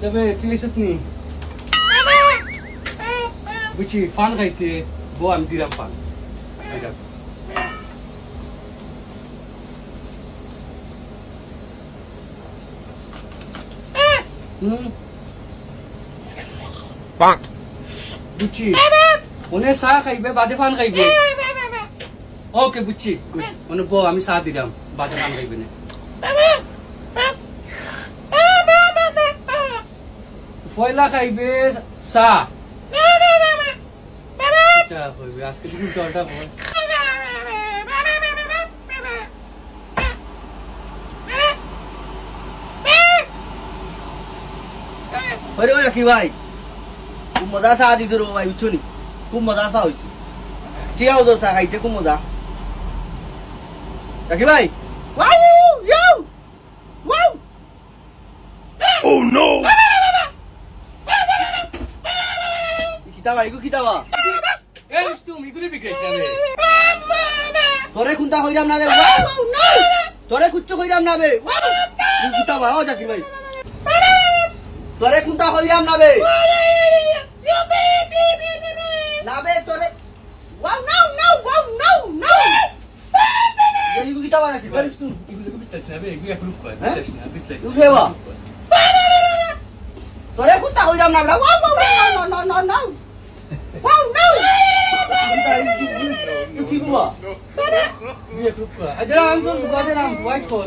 তবে কিলিসত নি বুঝছি ফান খাইতে বউ আমি দিলাম ফান বুঝছি মনে চা খাইবে বাদে ফান খাইবে ওকে বুঝছি মনে বউ আমি চা দিলাম বাদে ফান খাইবে না পয়লা খাইবে চা আজকে দেখুন জলটা কি ভাই খুব মজা চা দিছো রে ভাই বুঝছো নি খুব মজা চা হয়েছে ঠিক আছে চা খাইতে খুব মজা কি ভাই Oh no! Kitaba, iku kitaba. তুমি করে বিক্রেতা রে তোরে কুন্তা কইরাম না রে তোরে কুচ্চু কইরাম না বে kitaba ও জাকির ভাই তোরে কুন্তা কইরাম না বে না বে তোরে wow no ইকু kitaba জাকির ভাই এগুলো বিক্রেতা না বে এগুলো এক রূপ করে বিক্রেতা উঠেবা তোরে কুন্তা কইরাম না বে no wow no কি গুয়া এক রূপ করে আজরা আমি তো গাজে নাম হোয়াইট কোট